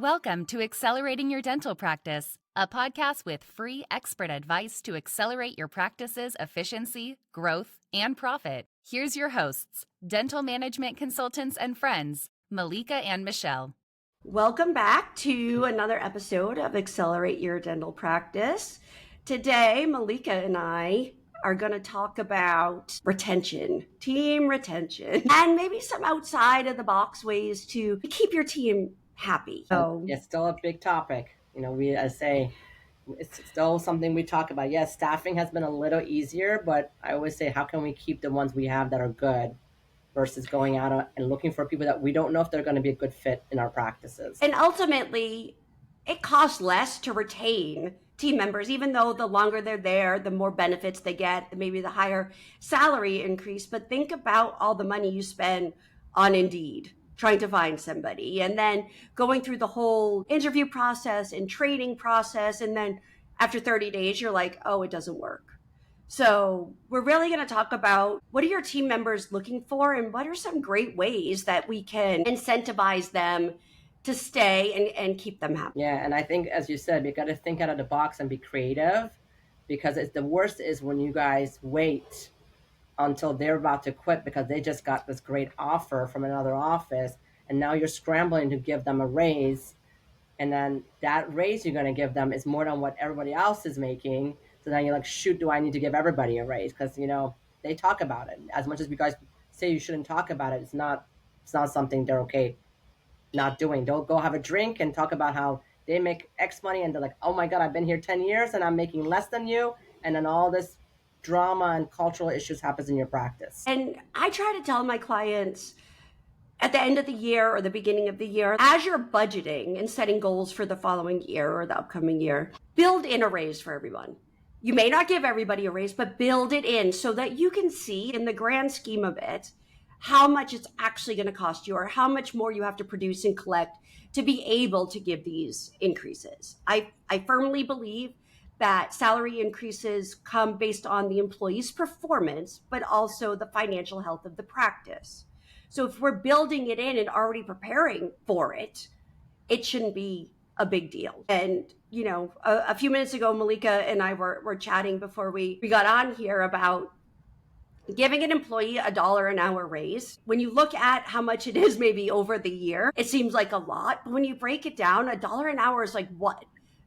Welcome to Accelerating Your Dental Practice, a podcast with free expert advice to accelerate your practice's efficiency, growth, and profit. Here's your hosts, dental management consultants and friends, Malika and Michelle. Welcome back to another episode of Accelerate Your Dental Practice. Today, Malika and I are going to talk about retention, team retention, and maybe some outside of the box ways to keep your team happy. So it's still a big topic. It's still something we talk about. Yes, staffing has been a little easier, but I always say, how can we keep the ones we have that are good versus going out and looking for people that we don't know if they're going to be a good fit in our practices. And ultimately, it costs less to retain team members, even though the longer they're there, the more benefits they get, maybe the higher salary increase. But think about all the money you spend on Indeed trying to find somebody, and then going through the whole interview process and training process. And then after 30 days, you're like, oh, it doesn't work. So we're really going to talk about what are your team members looking for and what are some great ways that we can incentivize them to stay and keep them happy. Yeah, and I think, as you said, you got to think out of the box and be creative, because the worst is when you guys wait until they're about to quit because they just got this great offer from another office, and now you're scrambling to give them a raise, and then that raise you're going to give them is more than what everybody else is making. So then you're like, shoot, do I need to give everybody a raise? Because, they talk about it. As much as you guys say you shouldn't talk about it, it's not something they're okay not doing. They'll go have a drink and talk about how they make X money, and they're like, oh my God, I've been here 10 years and I'm making less than you. And then all this drama and cultural issues happens in your practice. And I try to tell my clients at the end of the year or the beginning of the year, as you're budgeting and setting goals for the following year or the upcoming year, build in a raise for everyone. You may not give everybody a raise, but build it in so that you can see in the grand scheme of it how much it's actually going to cost you or how much more you have to produce and collect to be able to give these increases. I firmly believe that salary increases come based on the employee's performance, but also the financial health of the practice. So if we're building it in and already preparing for it, it shouldn't be a big deal. And, a few minutes ago, Malika and I were chatting before we got on here about giving an employee $1 an hour raise. When you look at how much it is maybe over the year, it seems like a lot. But when you break it down, $1 an hour is like what?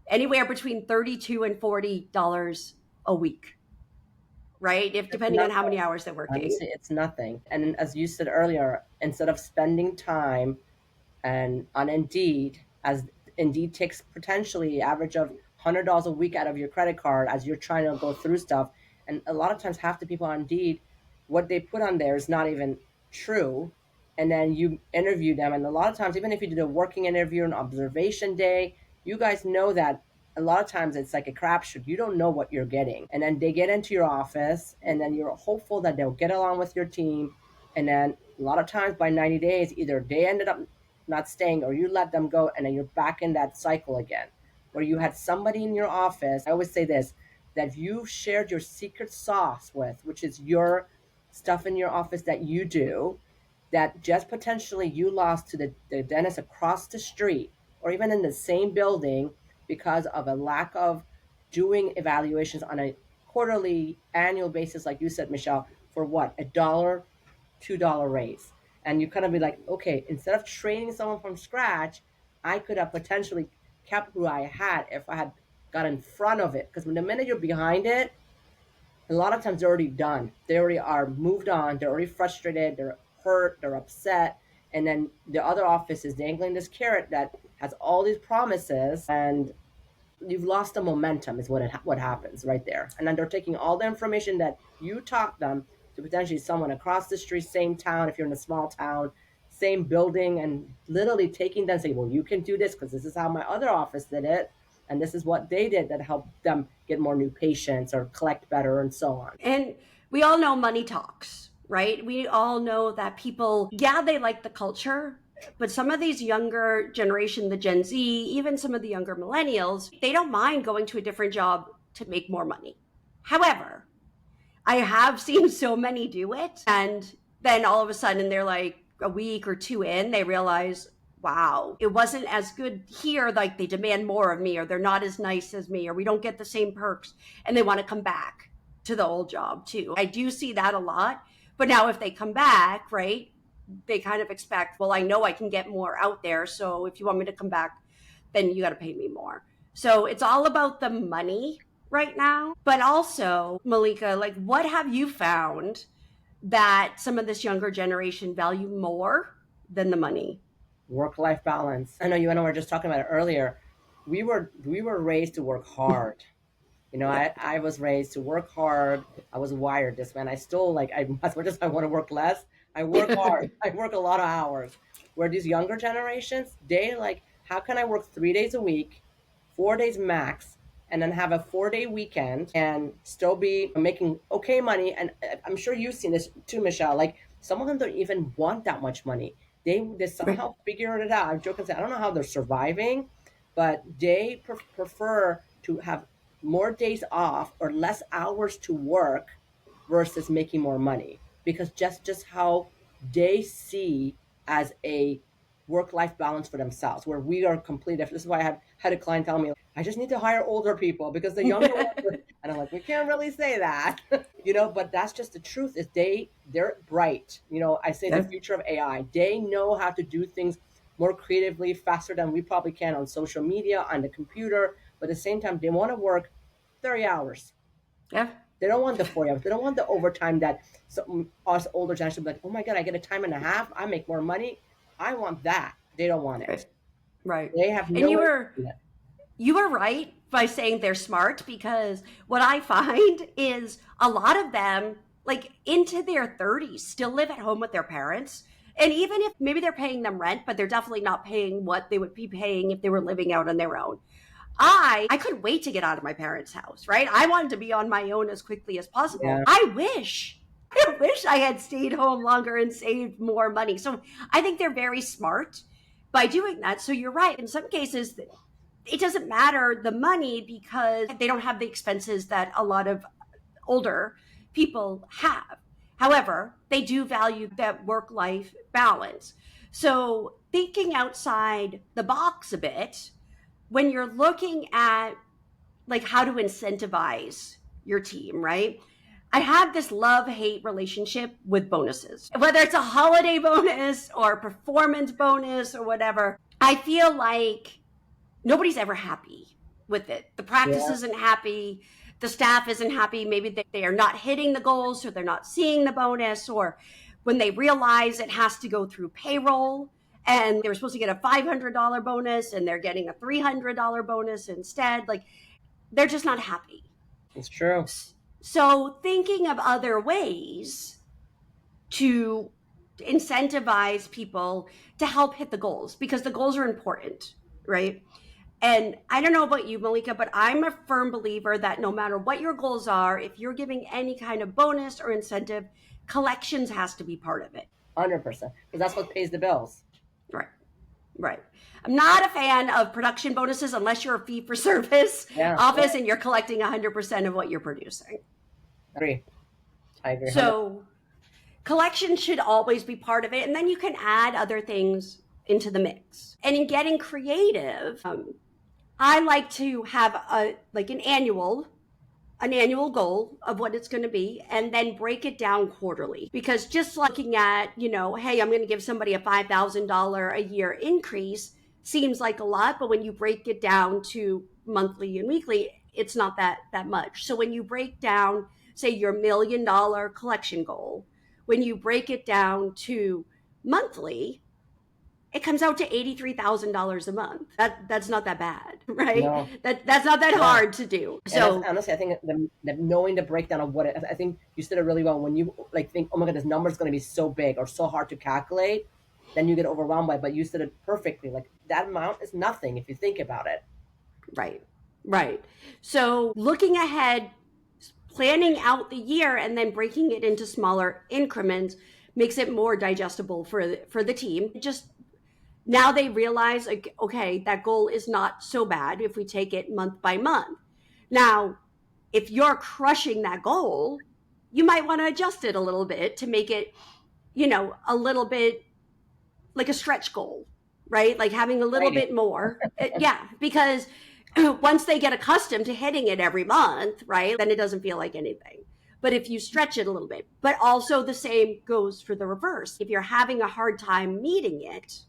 Anywhere between $32 and $40 a week, right? Depending on how many hours they're working. Honestly, it's nothing. And as you said earlier, instead of spending time and on Indeed, as Indeed takes potentially average of $100 a week out of your credit card as you're trying to go through stuff. And a lot of times, half the people on Indeed, what they put on there is not even true. And then you interview them. And a lot of times, even if you did a working interview, an observation day, you guys know that a lot of times it's like a crapshoot. You don't know what you're getting. And then they get into your office, and then you're hopeful that they'll get along with your team. And then a lot of times by 90 days, either they ended up not staying or you let them go, and then you're back in that cycle again, where you had somebody in your office. I always say this, that you shared your secret sauce with, which is your stuff in your office that you do, that just potentially you lost to the dentist across the street or even in the same building because of a lack of doing evaluations on a quarterly, annual basis, like you said, Michelle, for what, $1, $2 raise. And you kind of be like, okay, instead of training someone from scratch, I could have potentially kept who I had if I had got in front of it. Because the minute you're behind it, a lot of times they're already done. They already are moved on. They're already frustrated. They're hurt. They're upset. And then the other office is dangling this carrot that has all these promises, and you've lost the momentum is what happens right there. And then they're taking all the information that you taught them to potentially someone across the street, same town, if you're in a small town, same building, and literally taking them and saying, well, you can do this because this is how my other office did it. And this is what they did that helped them get more new patients or collect better and so on. And we all know money talks, right? We all know that people, they like the culture, but some of these younger generation, the Gen Z, even some of the younger millennials, they don't mind going to a different job to make more money. However, I have seen so many do it, and then all of a sudden they're like a week or two in, they realize, wow, it wasn't as good here. Like they demand more of me, or they're not as nice as me, or we don't get the same perks, and they want to come back to the old job too. I do see that a lot. But now if they come back, right, they kind of expect, well, I know I can get more out there. So if you want me to come back, then you got to pay me more. So it's all about the money right now. But also, Malika, like what have you found that some of this younger generation value more than the money? Work-life balance. I know you and I were just talking about it earlier. We were raised to work hard. Yeah. I was raised to work hard. I was wired this way, and I still as much as I want to work less, I work hard. I work a lot of hours. Where these younger generations, they like, how can I work 3 days a week, 4 days max, and then have a 4 day weekend and still be making okay money? And I'm sure you've seen this too, Michelle. Like some of them don't even want that much money. They somehow figure it out. I'm joking. I don't know how they're surviving, but they prefer to have more days off or less hours to work versus making more money, because just how they see as a work-life balance for themselves, where we are complete different. This is why I had a client tell me, I just need to hire older people because the younger ones and I'm like, we can't really say that. But that's just the truth. Is they're bright. I say the future of AI, they know how to do things more creatively, faster than we probably can on social media, on the computer, but at the same time they want to work 30 hours. Yeah. They don't want the 40 hours. They don't want the overtime that us older generation be like, oh my God, I get a time and a half. I make more money. I want that. They don't want it. Right. Right. They have And no idea. you were right by saying they're smart, because what I find is a lot of them, like into their 30s, still live at home with their parents. And even if maybe they're paying them rent, but they're definitely not paying what they would be paying if they were living out on their own. I couldn't wait to get out of my parents' house, right? I wanted to be on my own as quickly as possible. Yeah. I wish I had stayed home longer and saved more money. So I think they're very smart by doing that. So you're right. In some cases, it doesn't matter the money because they don't have the expenses that a lot of older people have. However, they do value that work-life balance. So thinking outside the box a bit, when you're looking at like how to incentivize your team, right? I have this love-hate relationship with bonuses. Whether it's a holiday bonus or a performance bonus or whatever, I feel like nobody's ever happy with it. The practice Yeah. isn't happy. The staff isn't happy. Maybe they are not hitting the goals, or they're not seeing the bonus, or when they realize it has to go through payroll and they were supposed to get a $500 bonus and they're getting a $300 bonus instead. Like they're just not happy. It's true. So thinking of other ways to incentivize people to help hit the goals, because the goals are important, right? And I don't know about you, Malika, but I'm a firm believer that no matter what your goals are, if you're giving any kind of bonus or incentive, collections has to be part of it. 100%. Because that's what pays the bills. Right. Right. I'm not a fan of production bonuses unless you're a fee for service office and you're collecting 100% of what you're producing. I agree. So collection should always be part of it. And then you can add other things into the mix. And in getting creative, I like to have an annual goal of what it's going to be and then break it down quarterly. Because just looking at, hey, I'm going to give somebody a $5,000 a year increase seems like a lot, but when you break it down to monthly and weekly, it's not that much. So when you break down, say, your $1 million collection goal, when you break it down to monthly, it comes out to $83,000 a month. That's not that bad, right? No. That's not that hard to do. So honestly, I think the knowing the breakdown of what I think you said it really well. When you think, oh my God, this number is going to be so big or so hard to calculate, then you get overwhelmed by it. But you said it perfectly. Like that amount is nothing if you think about it. Right. So looking ahead, planning out the year, and then breaking it into smaller increments makes it more digestible for the team. Just now they realize, like, okay, that goal is not so bad if we take it month by month. Now, if you're crushing that goal, you might want to adjust it a little bit to make it, a little bit like a stretch goal, right? Like having a little bit more. Yeah, because once they get accustomed to hitting it every month, right, then it doesn't feel like anything. But if you stretch it a little bit, but also the same goes for the reverse. If you're having a hard time meeting it,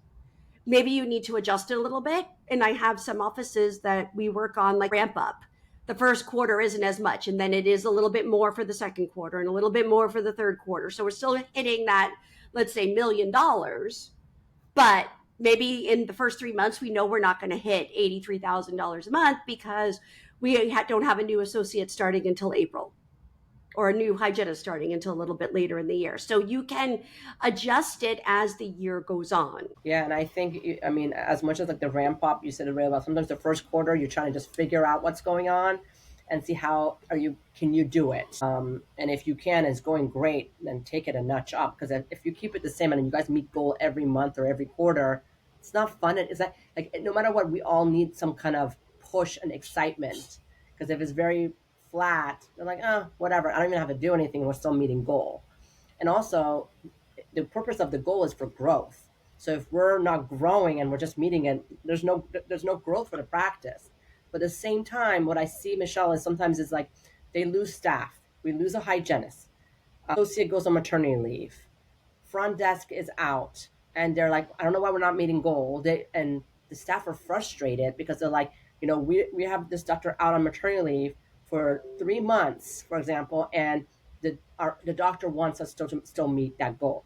maybe you need to adjust it a little bit. And I have some offices that we work on like ramp up. The first quarter isn't as much, and then it is a little bit more for the second quarter and a little bit more for the third quarter. So we're still hitting that, let's say, $1 million, but maybe in the first 3 months, we know we're not going to hit $83,000 a month because we don't have a new associate starting until April, or a new hygienist starting until a little bit later in the year. So you can adjust it as the year goes on. Yeah, and I think, I mean, as much as like the ramp up, you said it really well. Sometimes the first quarter, you're trying to just figure out what's going on and see can you do it? And if you can, it's going great, then take it a notch up. Because if you keep it the same and you guys meet goal every month or every quarter, it's not fun. It's like no matter what, we all need some kind of push and excitement. Because if it's very flat, they're like, oh, whatever. I don't even have to do anything. We're still meeting goal. And also, the purpose of the goal is for growth. So if we're not growing and we're just meeting it, there's no growth for the practice. But at the same time, what I see, Michelle, is sometimes it's like they lose staff. We lose a hygienist. Associate goes on maternity leave. Front desk is out. And they're like, I don't know why we're not meeting goal. And the staff are frustrated because they're like, we have this doctor out on maternity leave for 3 months, for example, and the doctor wants us to still meet that goal.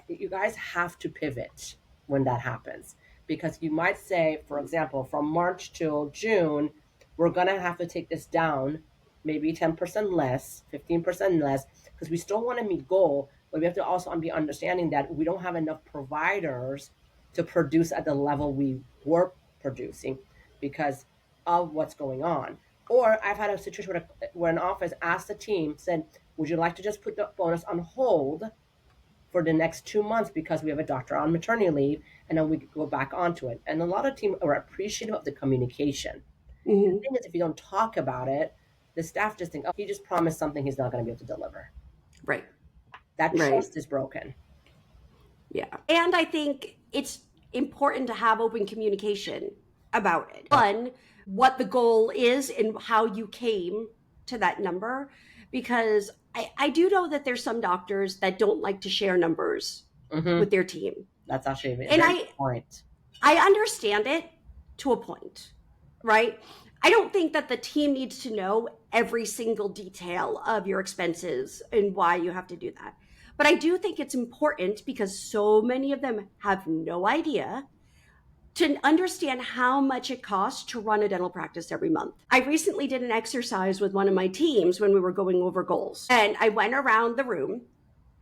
You guys have to pivot when that happens, because you might say, for example, from March till June, we're going to have to take this down, maybe 10% less, 15% less, because we still want to meet goal, but we have to also be understanding that we don't have enough providers to produce at the level we were producing because of what's going on. Or I've had a situation where an office asked the team, said, would you like to just put the bonus on hold for the next 2 months because we have a doctor on maternity leave, and then we go back onto it. And a lot of teams are appreciative of the communication. The thing is, if you don't talk about it, the staff just think, oh, he just promised something he's not going to be able to deliver. Right. That trust is broken. Yeah. And I think it's important to have open communication about it. One, what the goal is and how you came to that number, because I do know that there's some doctors that don't like to share numbers with their team. That's actually a very good point. I understand it to a point, right? I don't think that the team needs to know every single detail of your expenses and why you have to do that. But I do think it's important, because so many of them have no idea, to understand how much it costs to run a dental practice every month. I recently did an exercise with one of my teams when we were going over goals. And I went around the room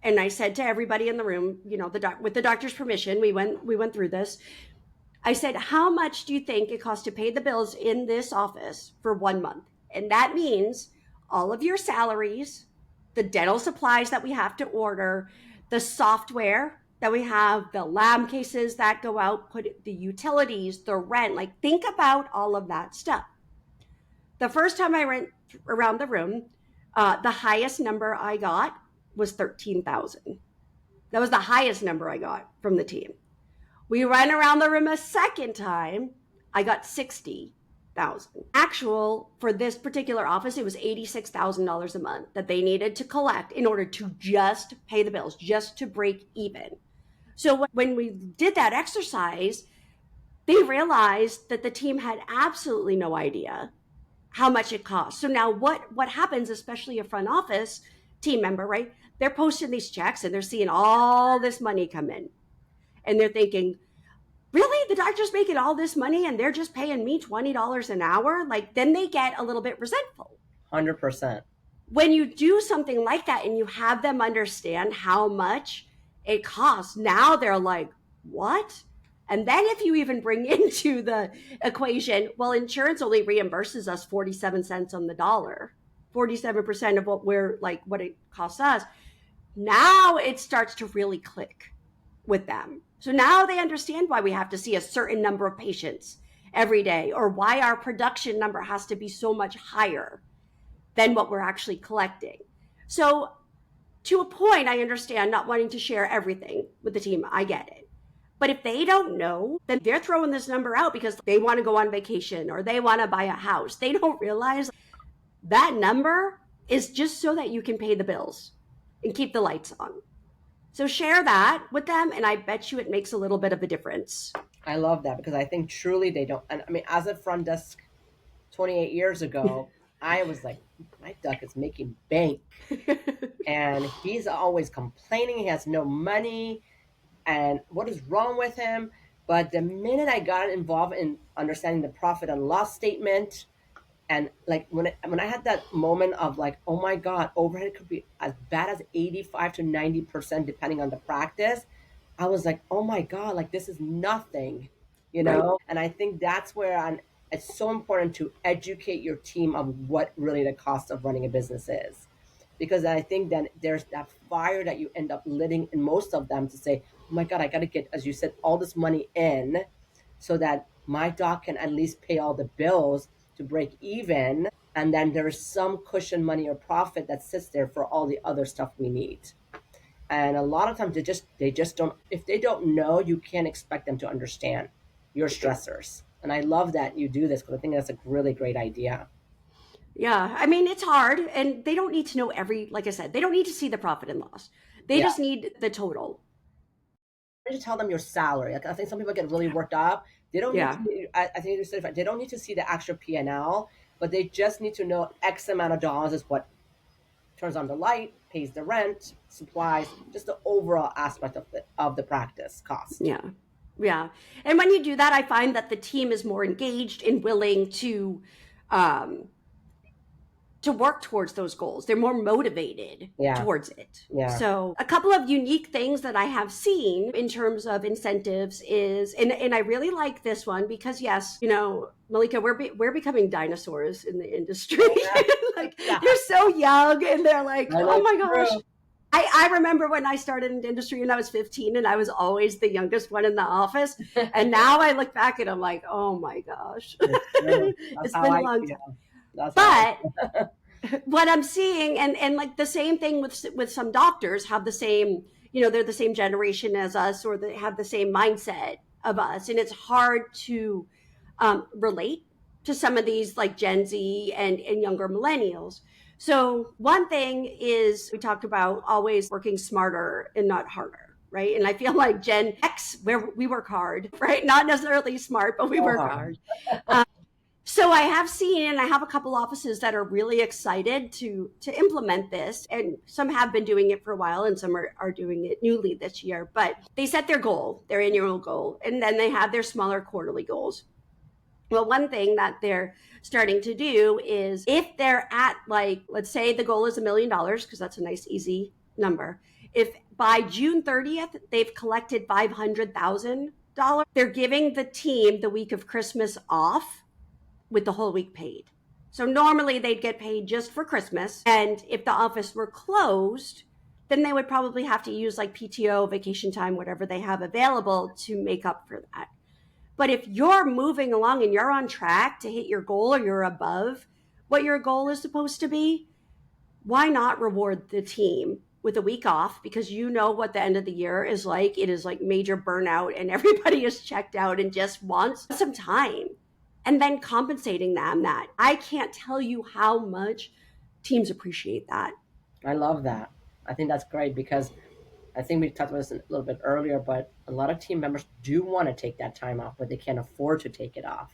and I said to everybody in the room, with the doctor's permission, we went through this. I said, how much do you think it costs to pay the bills in this office for 1 month? And that means all of your salaries, the dental supplies that we have to order, the software that we have, the lab cases that go out, the utilities, the rent, like think about all of that stuff. The first time I went around the room, the highest number I got was $13,000. That was the highest number I got from the team. We ran around the room a second time, I got $60,000. Actual, for this particular office, it was $86,000 a month that they needed to collect in order to just pay the bills, just to break even. So when we did that exercise, they realized that the team had absolutely no idea how much it costs. So now what happens, especially a front office team member, right? They're posting these checks and they're seeing all this money come in. And they're thinking, really? The doctor's making all this money and they're just paying me $20 an hour? Like, then they get a little bit resentful. 100%. When you do something like that and you have them understand how much it costs, now they're like, what? And then if you even bring into the equation, well, insurance only reimburses us 47 cents on the dollar, 47% of what it costs us. Now it starts to really click with them. So now they understand why we have to see a certain number of patients every day, or why our production number has to be so much higher than what we're actually collecting. So to a point, I understand not wanting to share everything with the team. I get it. But if they don't know, then they're throwing this number out because they want to go on vacation or they want to buy a house. They don't realize that number is just so that you can pay the bills and keep the lights on. So share that with them, and I bet you it makes a little bit of a difference. I love that because I think truly they don't. And I mean, as a front desk 28 years ago, I was like, my duck is making bank. And he's always complaining he has no money and what is wrong with him. But the minute I got involved in understanding the profit and loss statement, and like when I had that moment of like, oh my God, overhead could be as bad as 85 to 90% depending on the practice, I was like, oh my God, like this is nothing, you Right. know? And I think that's where it's so important to educate your team of what really the cost of running a business is. Because I think then there's that fire that you end up lighting in most of them to say, oh my God, I got to get, as you said, all this money in so that my doc can at least pay all the bills to break even. And then there is some cushion money or profit that sits there for all the other stuff we need. And a lot of times they just don't, if they don't know, you can't expect them to understand your stressors. And I love that you do this because I think that's a really great idea. Yeah, I mean, it's hard, and they don't need to know like I said, they don't need to see the profit and loss. They Yeah. just need the total. To tell them your salary. Like I think some people get really worked up. They don't need Yeah. to. I think they don't need to see the actual P&L, but they just need to know X amount of dollars is what turns on the light, pays the rent, supplies, just the overall aspect of the practice cost. Yeah. Yeah. And when you do that, I find that the team is more engaged and willing um, to work towards those goals. They're more motivated Yeah. towards it. Yeah. So a couple of unique things that I have seen in terms of incentives is, and I really like this one because yes, Malika, we're becoming dinosaurs in the industry. Yeah. Like Yeah. they're so young and they're like, I know, oh my it's gosh. true. I remember when I started in the industry and I was 15 and I was always the youngest one in the office. And now I look back and I'm like, oh my gosh. It's true. That's It's how been a I long feel. time. That's how I But what I'm seeing, and like the same thing with some doctors have the same, they're the same generation as us, or they have the same mindset of us, and it's hard to relate to some of these like Gen Z and younger millennials. So one thing is we talked about always working smarter and not harder, right? And I feel like Gen X, where we work hard, right? Not necessarily smart, but we so work hard. hard. So I have seen, and I have a couple offices that are really excited to implement this, and some have been doing it for a while, and some are doing it newly this year. But they set their goal, their annual goal, and then they have their smaller quarterly goals. Well, one thing that they're starting to do is if they're at like, let's say the goal is $1 million, because that's a nice easy number. If by June 30th they've collected $500,000, they're giving the team the week of Christmas off with the whole week paid. So normally they'd get paid just for Christmas. And if the office were closed, then they would probably have to use like PTO, vacation time, whatever they have available to make up for that. But if you're moving along and you're on track to hit your goal or you're above what your goal is supposed to be, why not reward the team with a week off? Because you know what the end of the year is like. It is like major burnout and everybody is checked out and just wants some time. And then compensating them that. I can't tell you how much teams appreciate that. I love that. I think that's great because I think we talked about this a little bit earlier, but a lot of team members do want to take that time off, but they can't afford to take it off.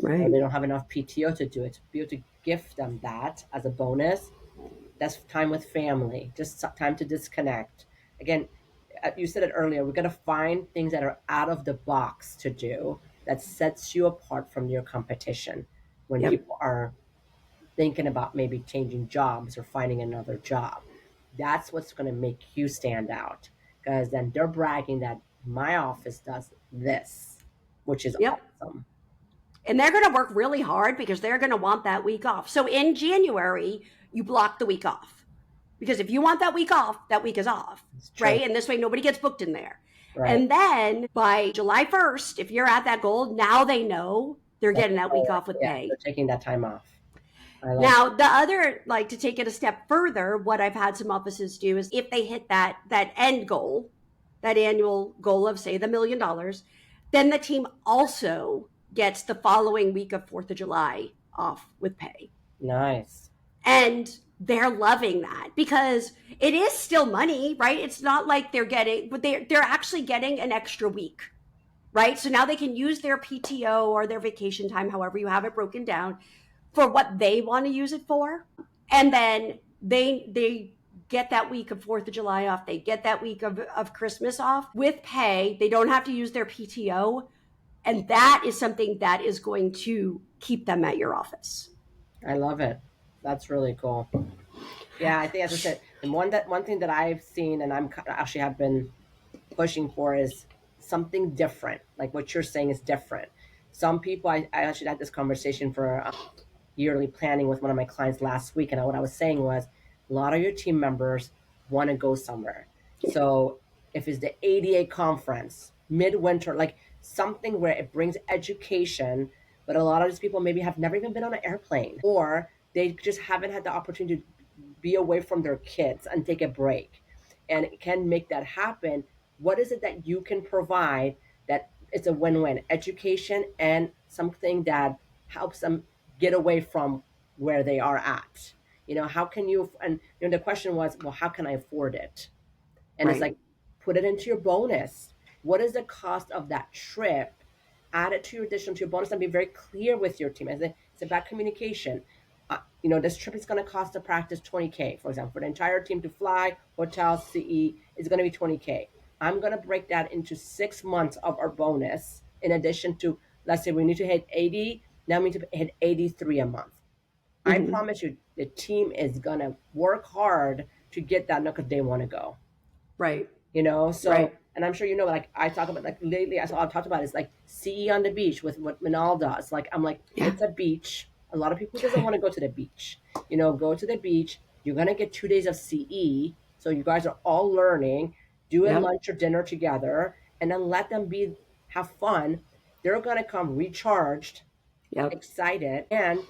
Or Right. they don't have enough PTO to do it. To be able to gift them that as a bonus, that's time with family, just time to disconnect. Again, you said it earlier, we're going to find things that are out of the box to do that sets you apart from your competition when Yep. people are thinking about maybe changing jobs or finding another job. That's what's going to make you stand out because then they're bragging that my office does this, which is Yep. awesome. And they're going to work really hard because they're going to want that week off. So in January, you block the week off. Because if you want that week off, that week is off, It's true. right? And this way nobody gets booked in there. Right. And then by July 1st, if you're at that goal, now they know they're getting that week off with Yeah, pay. they're taking that time off. I love Now, the other, like to take it a step further, what I've had some offices do is if they hit that end goal, that annual goal of, say, the $1 million, then the team also gets the following week of 4th of July off with pay. Nice. And they're loving that because it is still money, right? It's not like they're getting, but they're actually getting an extra week, right? So now they can use their PTO or their vacation time, however you have it broken down, for what they want to use it for. And then they get that week of 4th of July off. They get that week of Christmas off with pay. They don't have to use their PTO. And that is something that is going to keep them at your office. I love it. That's really cool. Yeah, I think as I said, and one thing that I've seen and I'm actually have been pushing for is something different. Like what you're saying is different. Some people, I actually had this conversation for yearly planning with one of my clients last week, and what I was saying was a lot of your team members want to go somewhere. So if it's the ADA conference, midwinter, like something where it brings education, but a lot of these people maybe have never even been on an airplane, or they just haven't had the opportunity to be away from their kids and take a break, and it can make that happen. What is it that you can provide that it's a win-win education and something that helps them get away from where they are at? How can you, and the question was, well, how can I afford it? And It's Right. like, put it into your bonus. What is the cost of that trip? Add it to your addition to your bonus and be very clear with your team. It's about communication. This trip is going to cost the practice 20K, for example. For the entire team to fly, hotel, CE, is going to be 20K. I'm going to break that into 6 months of our bonus. In addition to, let's say we need to hit 80, now we need to hit 83 a month. I promise you, the team is going to work hard to get that because they want to go. Right. So, Right. and I'm sure like I talk about, like lately I've talked about is like CE on the beach with what Manal does. Like I'm like, Yeah. it's a beach. A lot of people doesn't want to go to the beach. Go to the beach. You're gonna get 2 days of CE, so you guys are all learning. Do a Yep. lunch or dinner together, and then let them have fun. They're gonna come recharged, Yep. excited, and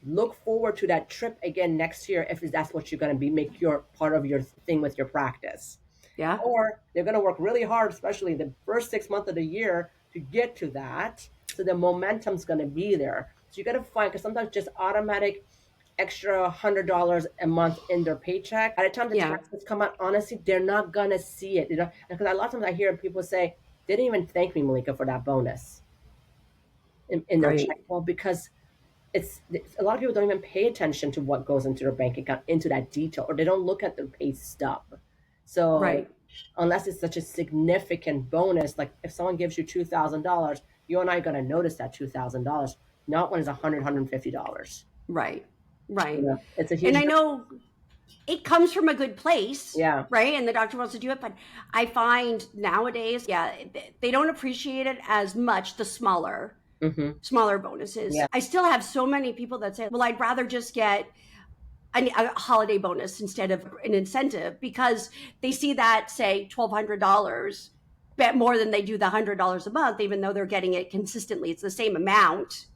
look forward to that trip again next year if that's what you're gonna make your part of your thing with your practice. Yeah. Or they're going to work really hard, especially the first 6 months of the year, to get to that. So the momentum's going to be there. So you got to find, because sometimes just automatic extra $100 a month in their paycheck. By the time the Yeah. taxes come out, honestly, they're not going to see it. Because a lot of times I hear people say, they didn't even thank me, Malika, for that bonus in their Right. check. Well, because it's a lot of people don't even pay attention to what goes into their bank account, into that detail, or they don't look at their pay stub. So Right. unless it's such a significant bonus, like if someone gives you $2,000, you and I are going to notice that $2,000, not when it's $150. Right. Right. It's a And huge I know it comes from a good place, Yeah. right? And the doctor wants to do it, but I find nowadays, they don't appreciate it as much. The smaller bonuses. Yeah. I still have so many people that say, "Well, I'd rather just get a holiday bonus instead of an incentive," because they see that, say, $1,200 bet more than they do the $100 a month, even though they're getting it consistently. It's the same amount,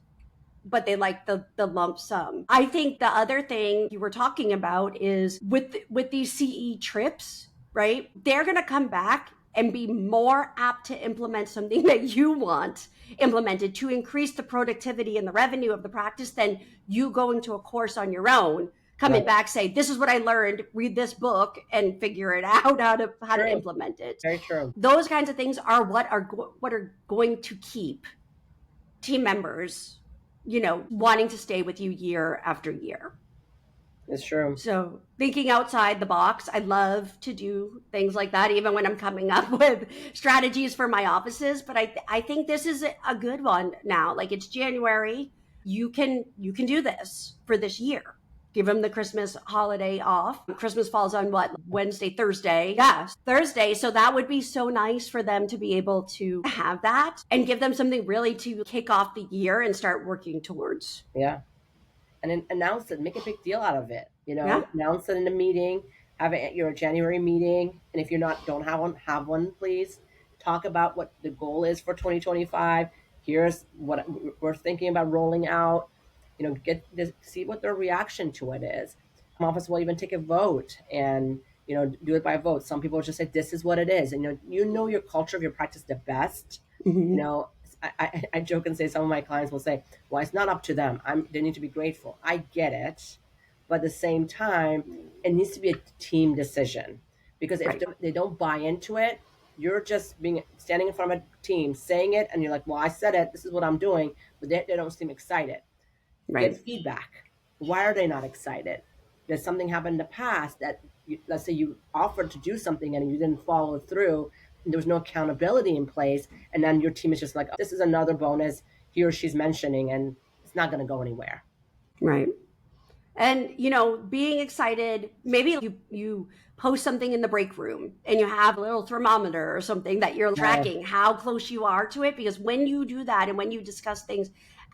but they like the lump sum. I think the other thing you were talking about is with these CE trips, right? They're going to come back and be more apt to implement something that you want implemented to increase the productivity and the revenue of the practice than you going to a course on your own, coming Right. back, say, this is what I learned, read this book and figure it out how to True. implement it. Very true. Those kinds of things are what are going to keep team members wanting to stay with you year after year. It's true. So thinking outside the box, I love to do things like that, even when I'm coming up with strategies for my offices. But I think this is a good one now. Like, it's January. You can do this for this year. Give them the Christmas holiday off. Christmas falls on what? Wednesday, Thursday. Yeah, Thursday. So that would be so nice for them to be able to have that and give them something really to kick off the year and start working towards. Yeah. And then announce it, make a big deal out of it. Yeah. Announce it in a meeting, have it at your January meeting. And if you're don't have one, please talk about what the goal is for 2025. Here's what we're thinking about rolling out. Get this, see what their reaction to it is. Office will even take a vote, and do it by vote. Some people just say this is what it is, and you know your culture of your practice the best. Mm-hmm. I joke and say some of my clients will say, well, it's not up to them. They need to be grateful. I get it. But at the same time, it needs to be a team decision, because if Right. they don't buy into it, you're just standing in front of a team saying it, and you're like, well, I said it, this is what I'm doing, but they don't seem excited. Right. Get feedback. Why are they not excited? Did something happen in the past that, let's say you offered to do something and you didn't follow through, and there was no accountability in place, and then your team is just like, oh, this is another bonus he or she's mentioning, and it's not going to go anywhere. Right. And being excited, maybe you post something in the break room and you have a little thermometer or something that you're tracking how close you are to it, because when you do that and when you discuss things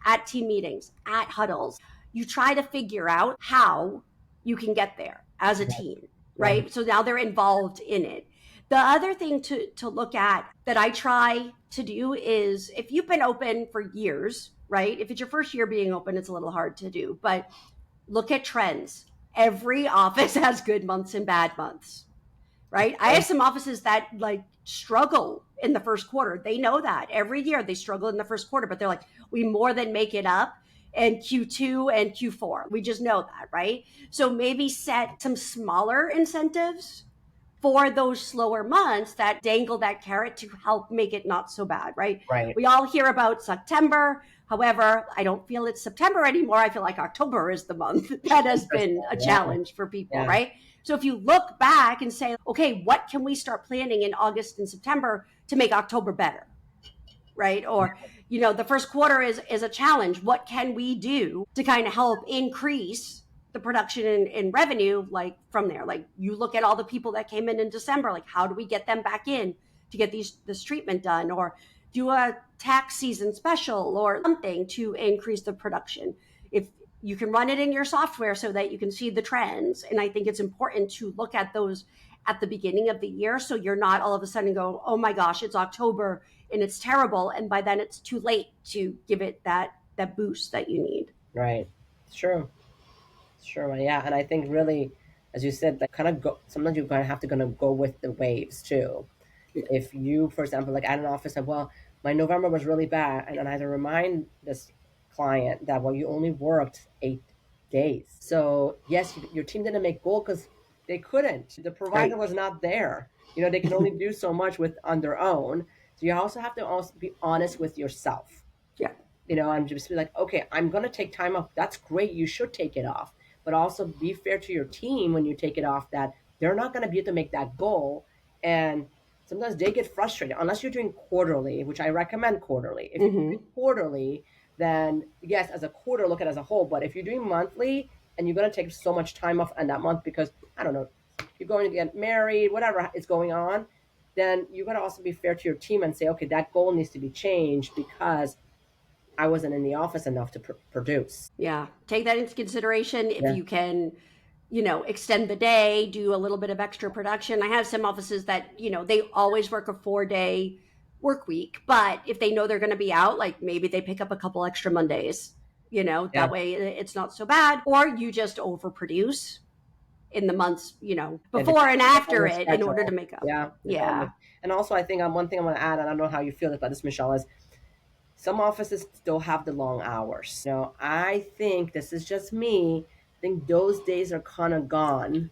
at team meetings, at huddles, you try to figure out how you can get there as a team, right? So now they're involved in it. The other thing to look at that I try to do is, if you've been open for years, right? If it's your first year being open, it's a little hard to do, but look at trends. Every office has good months and bad months, right? I have some offices that struggle in the first quarter. They know that every year they struggle in the first quarter, but they're like, we more than make it up in Q2 and Q4. We just know that, right? So maybe set some smaller incentives for those slower months that dangle that carrot to help make it not so bad, right? Right. We all hear about September. However, I don't feel it's September anymore. I feel like October is the month that has been a challenge for people, right? So if you look back and say, okay, what can we start planning in August and September to make October better, right? Or, the first quarter is a challenge. What can we do to kind of help increase the production and revenue, from there? You look at all the people that came in December, how do we get them back in to get this treatment done, or do a tax season special or something to increase the production. If you can run it in your software so that you can see the trends. And I think it's important to look at those at the beginning of the year, so you're not all of a sudden go, oh my gosh, it's October and it's terrible, and by then it's too late to give it that boost that you need. Right. It's true. Sure, yeah, and I think really, as you said, kind of go. Sometimes you're gonna go with the waves too. If you, for example, at an office, said, "Well, my November was really bad," and I had to remind this client that, well, you only worked 8 days, so yes, your team didn't make goal because they couldn't. The provider was not there. They can only do so much on their own. So you also have to be honest with yourself. Yeah. And just be like, okay, I'm going to take time off. That's great. You should take it off. But also be fair to your team when you take it off, that they're not going to be able to make that goal. And sometimes they get frustrated, unless you're doing quarterly, which I recommend quarterly. If you're doing quarterly, then yes, as a quarter, look at it as a whole. But if you're doing monthly and you're going to take so much time off in that month because, I don't know, you're going to get married, whatever is going on, then you're going to also be fair to your team and say, okay, that goal needs to be changed because I wasn't in the office enough to produce. Yeah. Take that into consideration. If you can, extend the day, do a little bit of extra production. I have some offices that, they always work a 4-day work week, but if they know they're going to be out, maybe they pick up a couple extra Mondays, that way it's not so bad. Or you just overproduce in the months, before and after it in order to make up. Yeah. And also I think one thing I want to add, and I don't know how you feel about this, Michelle, is some offices still have the long hours. I think, this is just me, I think those days are kind of gone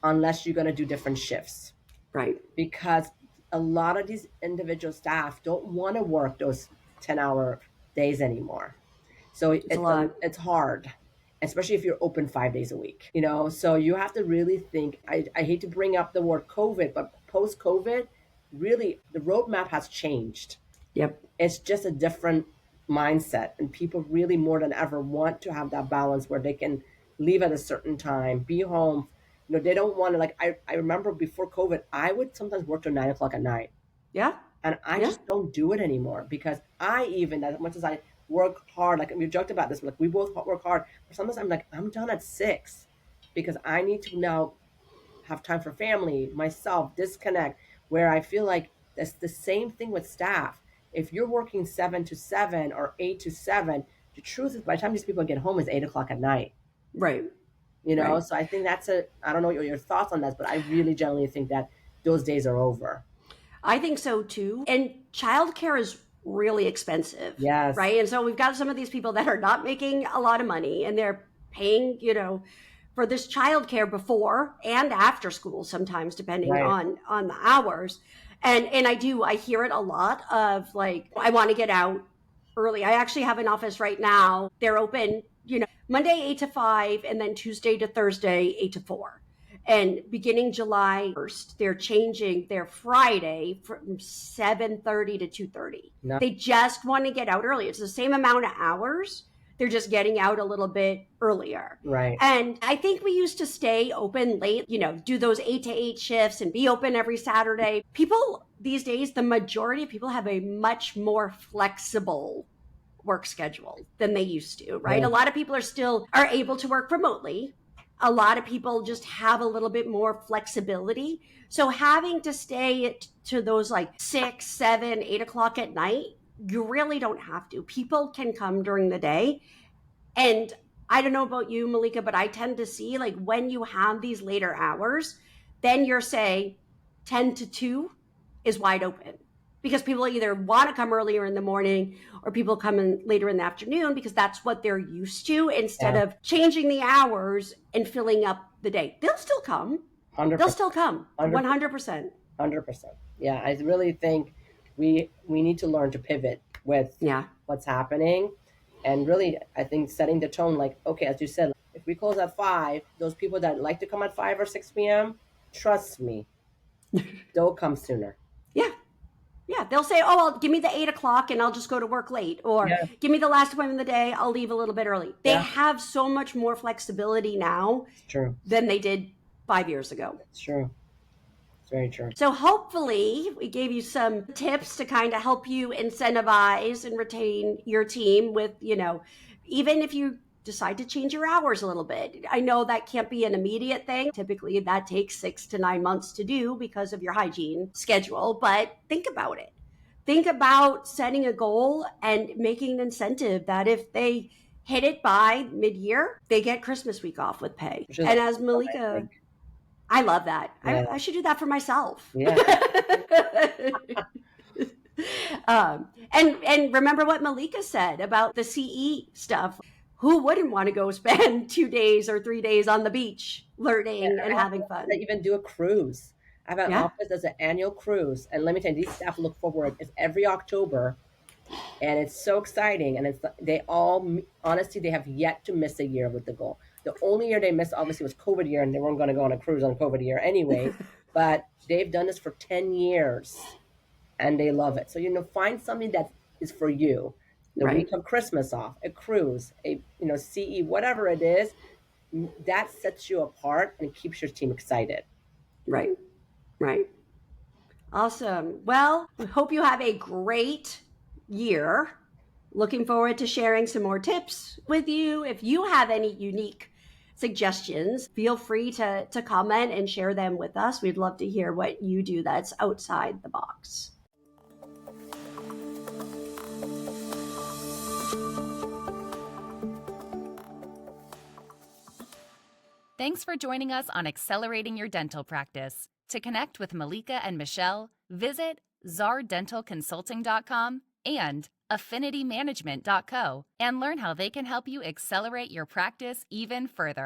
unless you're going to do different shifts. Right. Because a lot of these individual staff don't want to work those 10-hour days anymore. So it's hard, especially if you're open 5 days a week. So you have to really think. I hate to bring up the word COVID, but post-COVID, really the roadmap has changed. Yep. It's just a different mindset, and people really more than ever want to have that balance where they can leave at a certain time, be home. They don't want to, I remember before COVID, I would sometimes work till 9 o'clock at night. Yeah. And I just don't do it anymore, because as much as I work hard, we joked about this, we both work hard, but sometimes I'm done at 6 because I need to now have time for family, myself, disconnect, where I feel like that's the same thing with staff. If you're working 7 to 7 or 8 to 7, the truth is by the time these people get home is 8 o'clock at night. Right. Right. So I think I don't know your thoughts on that, but I really generally think that those days are over. I think so too. And childcare is really expensive, Yes. right? And so we've got some of these people that are not making a lot of money and they're paying, for this childcare before and after school sometimes depending Right. on the hours. And I hear it a lot of like I want to get out early. I actually have an office right now. They're open, Monday 8 to 5 and then Tuesday to Thursday 8 to 4. And beginning July 1st, they're changing their Friday from 7:30 to 2:30. No. They just want to get out early. It's the same amount of hours. They're just getting out a little bit earlier. Right. And I think we used to stay open late, do those 8 to 8 shifts and be open every Saturday. People these days, the majority of people have a much more flexible work schedule than they used to, right? Yeah. A lot of people are able to work remotely. A lot of people just have a little bit more flexibility. So having to stay to those like 6, 7, 8 o'clock at night, you really don't have to. People can come during the day. And I don't know about you, Malika, but I tend to see like when you have these later hours, then your say 10 to 2 is wide open because people either want to come earlier in the morning or people come in later in the afternoon because that's what they're used to instead Yeah. of changing the hours and filling up the day. They'll still come. 100%. They'll still come. 100%. 100%. 100%. Yeah, I really think we need to learn to pivot with Yeah. what's happening, and really, I think setting the tone. Like, okay, as you said, if we close at 5, those people that like to come at 5 or 6 p.m., trust me, they'll come sooner. Yeah. Yeah, they'll say, "Oh, well, give me the 8 o'clock, and I'll just go to work late," or Yeah. "Give me the last appointment of the day. I'll leave a little bit early." They Yeah. have so much more flexibility now It's true. than they did 5 years ago. It's true. It's very true. So hopefully, we gave you some tips to kind of help you incentivize and retain your team with, even if you decide to change your hours a little bit. I know that can't be an immediate thing. Typically, that takes 6 to 9 months to do because of your hygiene schedule, but think about it. Think about setting a goal and making an incentive that if they hit it by mid-year, they get Christmas week off with pay. Which is And as awesome, I Malika, think. I love that. Yeah. I should do that for myself. Yeah. And remember what Malika said about the CE stuff. Who wouldn't want to go spend 2 days or 3 days on the beach learning and having fun? I even do a cruise. I have an Yeah. office that's an annual cruise, and let me tell you, these staff look forward. It's every October, and it's so exciting. And they all, honestly, they have yet to miss a year with the goal. The only year they missed, obviously, was COVID year, and they weren't going to go on a cruise on COVID year anyway. But they've done this for 10 years, and they love it. So, find something that is for you. The Right. week of Christmas off, a cruise, CE, whatever it is, that sets you apart and keeps your team excited. Right. Right. Awesome. Well, we hope you have a great year. Looking forward to sharing some more tips with you. If you have any unique suggestions, feel free to comment and share them with us. We'd love to hear what you do that's outside the box. Thanks for joining us on Accelerating Your Dental Practice. To connect with Malika and Michelle, visit czardentalconsulting.com and affinitymanagement.co and learn how they can help you accelerate your practice even further.